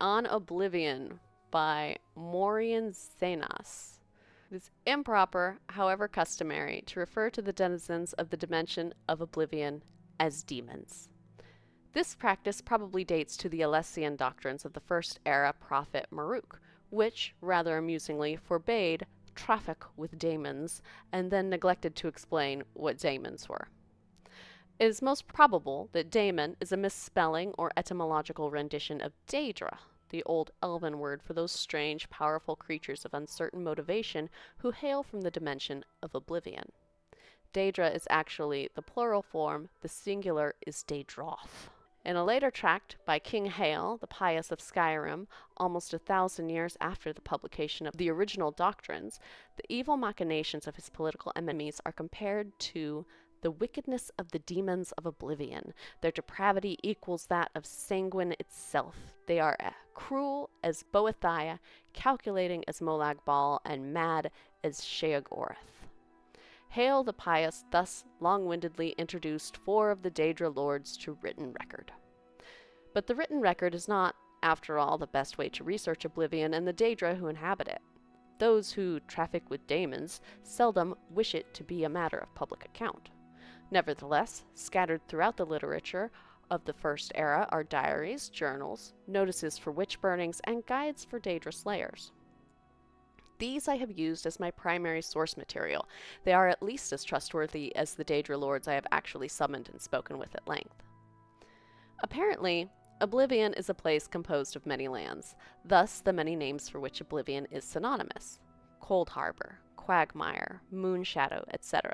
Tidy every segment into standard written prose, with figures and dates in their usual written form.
On Oblivion by Maureen Zenas. It is improper, however customary, to refer to the denizens of the dimension of Oblivion as demons. This practice probably dates to the Alessian doctrines of the First Era prophet Maruk, which, rather amusingly, forbade traffic with daemons and then neglected to explain what daemons were. It is most probable that daemon is a misspelling or etymological rendition of Daedra, the old elven word for those strange, powerful creatures of uncertain motivation who hail from the dimension of Oblivion. Daedra is actually the plural form, the singular is Daedroth. In a later tract by King Hael, the Pious of Skyrim, almost 1,000 years after the publication of the original doctrines, the evil machinations of his political enemies are compared to the wickedness of the demons of Oblivion. Their depravity equals that of Sanguine itself. They are cruel as Boethiah, calculating as Molag Bal, and mad as Sheogorath. Hael the Pious thus long-windedly introduced 4 of the Daedra lords to written record. But the written record is not, after all, the best way to research Oblivion and the Daedra who inhabit it. Those who traffic with daemons seldom wish it to be a matter of public account. Nevertheless, scattered throughout the literature of the First Era are diaries, journals, notices for witch burnings, and guides for Daedra slayers. These I have used as my primary source material. They are at least as trustworthy as the Daedra lords I have actually summoned and spoken with at length. Apparently, Oblivion is a place composed of many lands, thus the many names for which Oblivion is synonymous: Cold Harbor, Quagmire, Moonshadow, etc.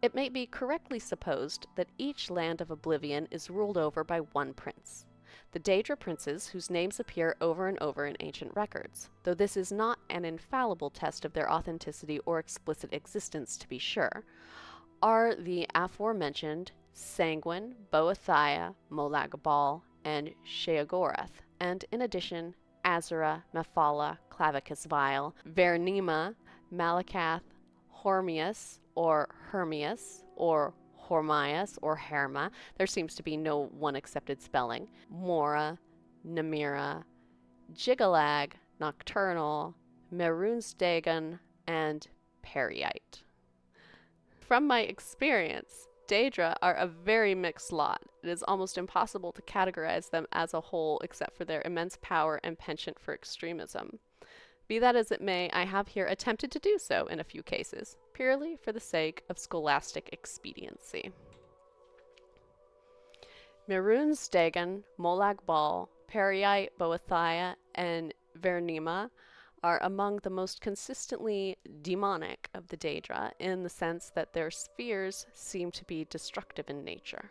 It may be correctly supposed that each land of Oblivion is ruled over by one prince. The Daedra princes, whose names appear over and over in ancient records, though this is not an infallible test of their authenticity or explicit existence to be sure, are the aforementioned Sanguine, Boethiah, Molag Bal, and Sheogorath, and in addition Azura, Mephala, Clavicus Vile, Vernema, Malakath, Hormius, or Hermias, or Hormias, or Herma. There seems to be no one accepted spelling. Mora, Namira, Jigalag, Nocturnal, Merunstegan, and Periite. From my experience, Daedra are a very mixed lot. It is almost impossible to categorize them as a whole except for their immense power and penchant for extremism. Be that as it may, I have here attempted to do so in a few cases, purely for the sake of scholastic expediency. Merunstegan, Molag Bal, Periite, Boethiah, and Vernema are among the most consistently demonic of the Daedra, in the sense that their spheres seem to be destructive in nature.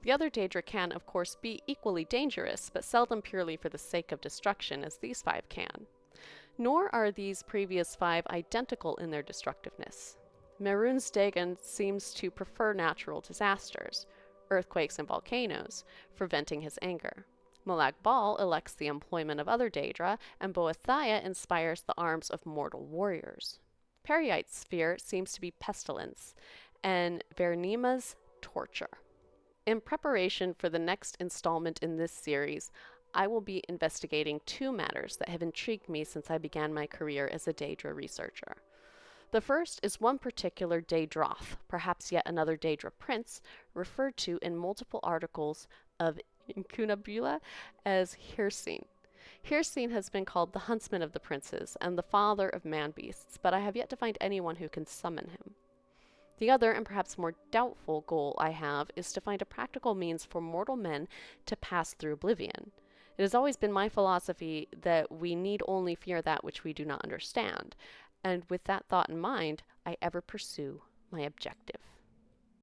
The other Daedra can, of course, be equally dangerous, but seldom purely for the sake of destruction, as these 5 can. Nor are these previous 5 identical in their destructiveness. Merunstegan seems to prefer natural disasters, earthquakes and volcanoes, for venting his anger. Molag Bal elects the employment of other Daedra, and Boethiah inspires the arms of mortal warriors. Periite's sphere seems to be pestilence, and Vernema's torture. In preparation for the next installment in this series, I will be investigating 2 matters that have intrigued me since I began my career as a Daedra researcher. The first is one particular Daedroth, perhaps yet another Daedra prince, referred to in multiple articles of Incunabula as Hircine. Hircine has been called the huntsman of the princes and the father of man-beasts, but I have yet to find anyone who can summon him. The other, and perhaps more doubtful, goal I have is to find a practical means for mortal men to pass through Oblivion. It has always been my philosophy that we need only fear that which we do not understand, and with that thought in mind, I ever pursue my objective.